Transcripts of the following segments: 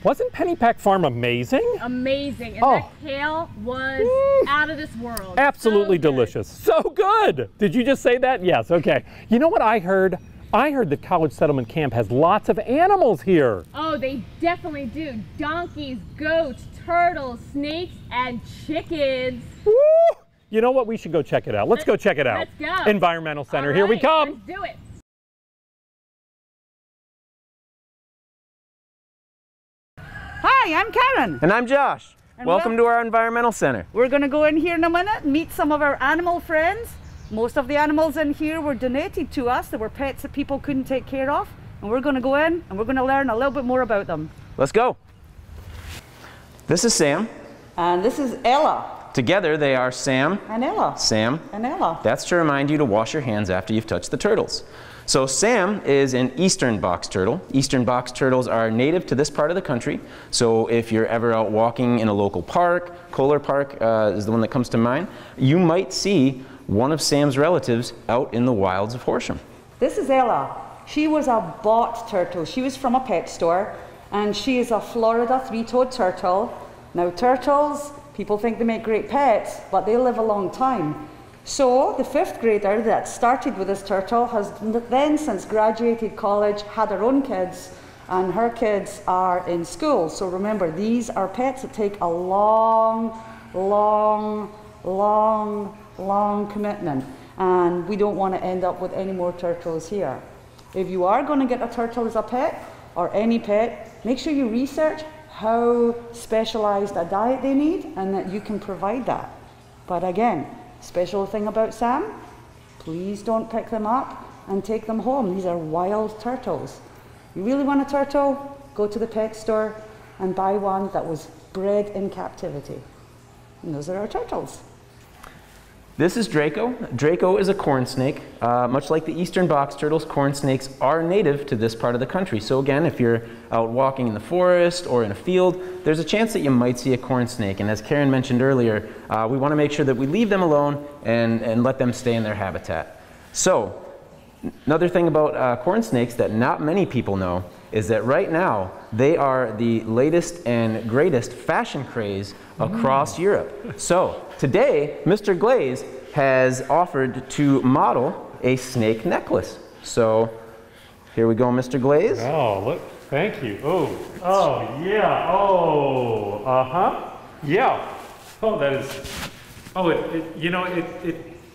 Wasn't Pennypack Farm amazing? Amazing. And that kale was out of this world. Absolutely So good. delicious. So good. Did you just say that? Yes, okay. You know what I heard? I heard that College Settlement Camp has lots of animals here. Oh, they definitely do. Donkeys, goats, turtles, snakes, and chickens. Woo! You know what? We should go check it out. Let's go check it out. Let's go. Environmental Center. All Here we right, come. Let's do it. Hi, I'm Karen. And I'm Josh. And Welcome to our Environmental Center. We're going to go in here in a minute and meet some of our animal friends. Most of the animals in here were donated to us. They were pets that people couldn't take care of. And we're going to go in and we're going to learn a little bit more about them. Let's go. This is Sam. And this is Ella. Together they are Sam, And Ella. Sam. And Ella. That's to remind you to wash your hands after you've touched the turtles. So Sam is an eastern box turtle. Eastern box turtles are native to this part of the country. So if you're ever out walking in a local park, Kohler Park is the one that comes to mind, you might see one of Sam's relatives out in the wilds of Horsham. This is Ella. She was a bought turtle. She was from a pet store and she is a Florida three-toed turtle. Now turtles, people think they make great pets, but they live a long time. So the 5th grader that started with this turtle has then since graduated college had her own kids, and her kids are in school. So remember, these are pets that take a long commitment, and we don't want to end up with any more turtles here. If you are going to get a turtle as a pet, or any pet, make sure you research how specialized a diet they need and that you can provide that. But again, special thing about Sam, please don't pick them up and take them home. These are wild turtles. You really want a turtle? Go to the pet store and buy one that was bred in captivity. And those are our turtles. This is Draco. Draco is a corn snake. Much like the eastern box turtles, corn snakes are native to this part of the country. So again, if you're out walking in the forest or in a field, there's a chance that you might see a corn snake. And as Karen mentioned earlier, we want to make sure that we leave them alone and let them stay in their habitat. So another thing about corn snakes that not many people know is that right now they are the latest and greatest fashion craze across Europe. So today, Mr. Glaze has offered to model a snake necklace. So here we go, Mr. Glaze. Oh, look, thank you. Oh, yeah, yeah. Oh, that is,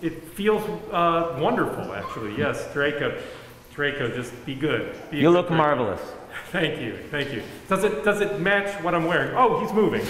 it feels wonderful, actually. Yes, Draco, just be good. You look marvelous. Thank you. Does it match what I'm wearing? Oh, he's moving.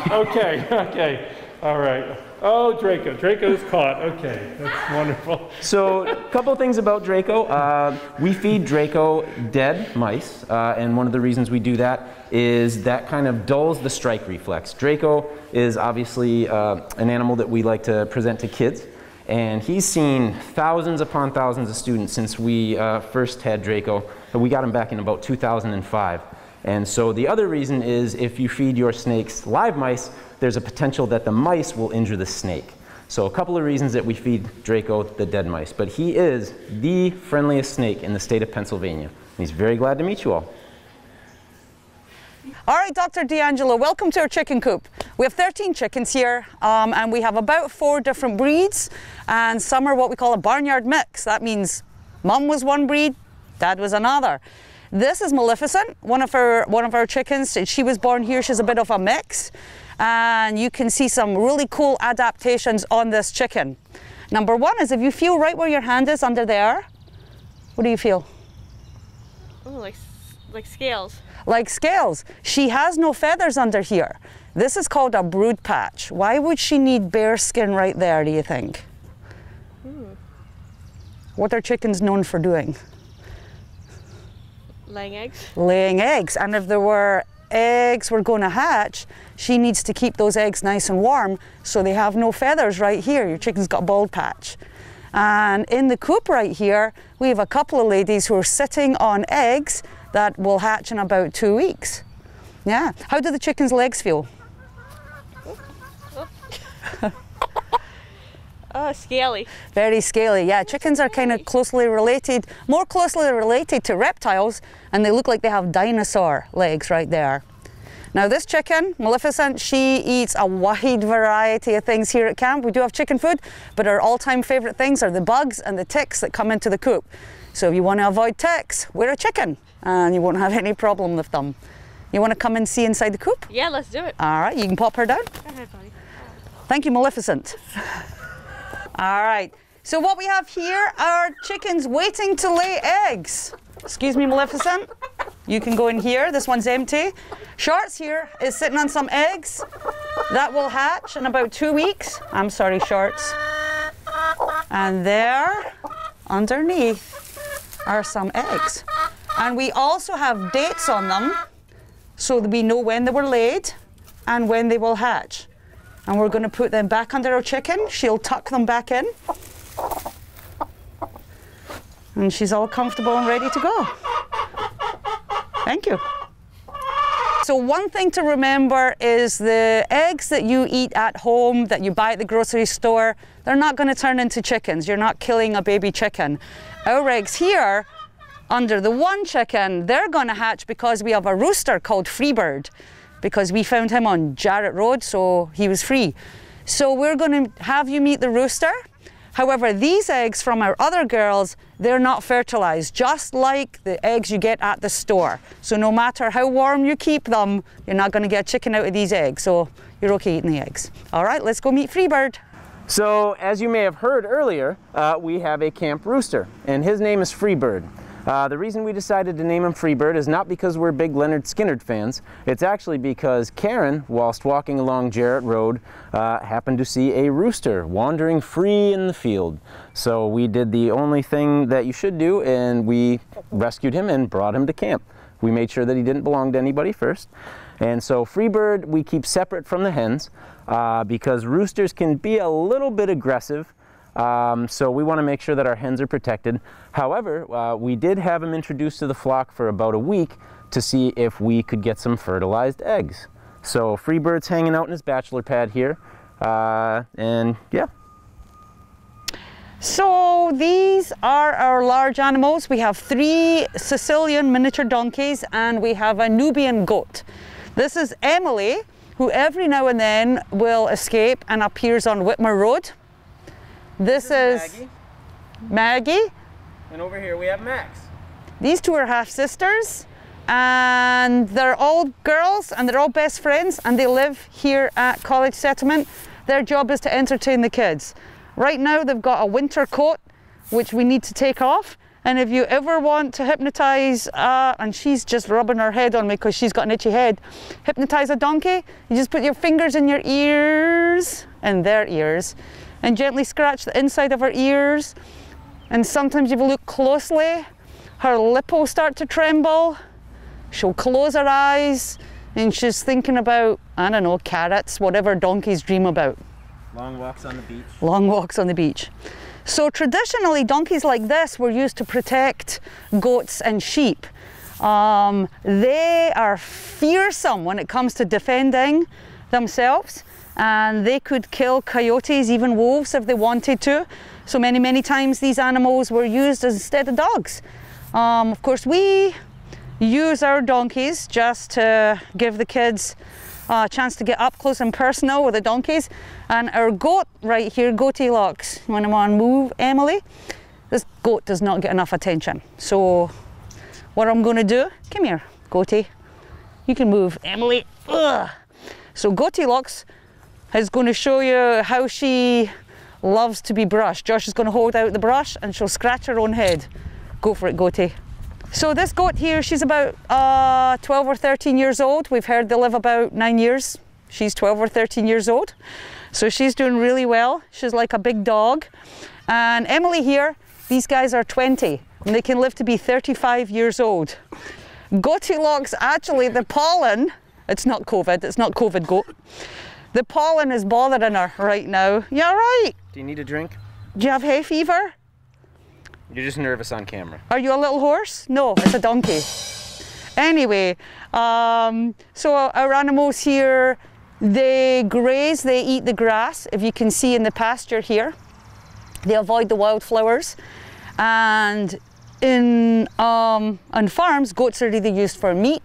Okay, all right. Oh, Draco's caught. Okay, that's wonderful. So a couple of things about Draco. We feed Draco dead mice, and one of the reasons we do that is that kind of dulls the strike reflex. Draco is obviously an animal that we like to present to kids. And he's seen thousands upon thousands of students since we first had Draco. We got him back in about 2005. And so the other reason is if you feed your snakes live mice, there's a potential that the mice will injure the snake. So a couple of reasons that we feed Draco the dead mice. But he is the friendliest snake in the state of Pennsylvania. And he's very glad to meet you all. All right, Dr. D'Angelo, welcome to our chicken coop. We have 13 chickens here, and we have about 4 different breeds, and some are what we call a barnyard mix. That means mom was one breed, dad was another. This is Maleficent, one of our chickens. She was born here. She's a bit of a mix, and you can see some really cool adaptations on this chicken. Number one is if you feel right where your hand is under there, what do you feel? Oh, like scales. Like scales. She has no feathers under here. This is called a brood patch. Why would she need bare skin right there, do you think? What are chickens known for doing? Laying eggs. Laying eggs. And if there were eggs were going to hatch, she needs to keep those eggs nice and warm, so they have no feathers right here. Your chicken's got a bald patch. And in the coop right here, we have a couple of ladies who are sitting on eggs that will hatch in about 2 weeks. Yeah. How do the chicken's legs feel? Scaly. Very scaly, yeah. Chickens are kind of closely related, more closely related to reptiles, and they look like they have dinosaur legs right there. Now this chicken, Maleficent, she eats a wide variety of things here at camp. We do have chicken food, but our all-time favourite things are the bugs and the ticks that come into the coop. So if you want to avoid ticks, wear a chicken and you won't have any problem with them. You want to come and see inside the coop? Yeah, let's do it. All right, you can pop her down. Go ahead, buddy. Thank you, Maleficent. All right, so what we have here are chickens waiting to lay eggs. Excuse me, Maleficent. You can go in here, this one's empty. Shorts here is sitting on some eggs that will hatch in about 2 weeks. I'm sorry, Shorts. And there, underneath, are some eggs. And we also have dates on them so that we know when they were laid and when they will hatch. And we're going to put them back under our chicken. She'll tuck them back in. And she's all comfortable and ready to go. Thank you. So one thing to remember is the eggs that you eat at home, that you buy at the grocery store, they're not going to turn into chickens. You're not killing a baby chicken. Our eggs here, under the one chicken, they're going to hatch because we have a rooster called Freebird, because we found him on Jarrett Road, so he was free. So we're going to have you meet the rooster. However, these eggs from our other girls, they're not fertilized, just like the eggs you get at the store. So no matter how warm you keep them, you're not going to get chicken out of these eggs. So you're okay eating the eggs. All right, let's go meet Freebird. So as you may have heard earlier, we have a camp rooster, and his name is Freebird. The reason we decided to name him Freebird is not because we're big Leonard Skinner fans. It's actually because Karen, whilst walking along Jarrett Road, happened to see a rooster wandering free in the field. So we did the only thing that you should do, and we rescued him and brought him to camp. We made sure that he didn't belong to anybody first. And so Freebird we keep separate from the hens because roosters can be a little bit aggressive. So we want to make sure that our hens are protected. However, we did have him introduced to the flock for about a week to see if we could get some fertilized eggs. So Freebird's hanging out in his bachelor pad here, and yeah. So these are our large animals. We have 3 Sicilian miniature donkeys and we have a Nubian goat. This is Emily, who every now and then will escape and appears on Whitmer Road. This is Maggie. And over here we have Max. These 2 are half sisters and they're all girls and they're all best friends and they live here at College Settlement. Their job is to entertain the kids. Right now they've got a winter coat which we need to take off, and if you ever want to hypnotize, and she's just rubbing her head on me because she's got an itchy head, hypnotize a donkey, you just put your fingers in your ears and their ears and gently scratch the inside of her ears, and sometimes if you look closely her lip will start to tremble, she'll close her eyes and she's thinking about, I don't know, carrots, whatever donkeys dream about. Long walks on the beach. Long walks on the beach. So traditionally donkeys like this were used to protect goats and sheep. They are fearsome when it comes to defending themselves, and they could kill coyotes, even wolves if they wanted to. So many times these animals were used instead of dogs. Of course we use our donkeys just to give the kids a chance to get up close and personal with the donkeys. And our goat right here, Goatylocks, when I'm on move, Emily, this goat does not get enough attention. So what I'm going to do, come here, Goaty, you can move, Emily. Ugh. So Goatylocks is going to show you how she loves to be brushed. Josh is going to hold out the brush and she'll scratch her own head. Go for it, Goaty. So this goat here, she's about 12 or 13 years old. We've heard they live about 9 years. She's 12 or 13 years old. So she's doing really well. She's like a big dog. And Emily here, these guys are 20 and they can live to be 35 years old. Goatylocks, actually the pollen, it's not COVID goat. The pollen is bothering her right now. You all right? Do you need a drink? Do you have hay fever? You're just nervous on camera. Are you a little horse? No, it's a donkey. Anyway, so our animals here, they graze, they eat the grass. If you can see in the pasture here, they avoid the wildflowers. And on farms, goats are either used for meat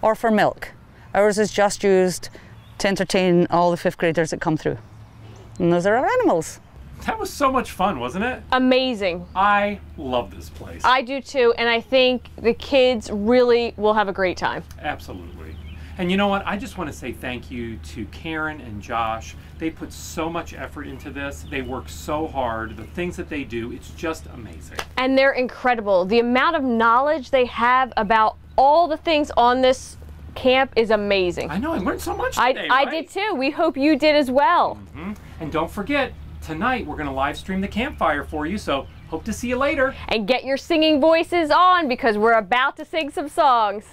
or for milk. Ours is just used to entertain all the 5th graders that come through. And those are our animals. That was so much fun, wasn't it? Amazing. I love this place. I do too, and I think the kids really will have a great time. Absolutely. And you know what? I just want to say thank you to Karen and Josh. They put so much effort into this. They work so hard. The things that they do, it's just amazing. And they're incredible. The amount of knowledge they have about all the things on this camp is amazing. I know, I learned so much today, I right? did too. We hope you did as well. And don't forget, tonight we're going to live stream the campfire for you, so hope to see you later. And get your singing voices on because we're about to sing some songs.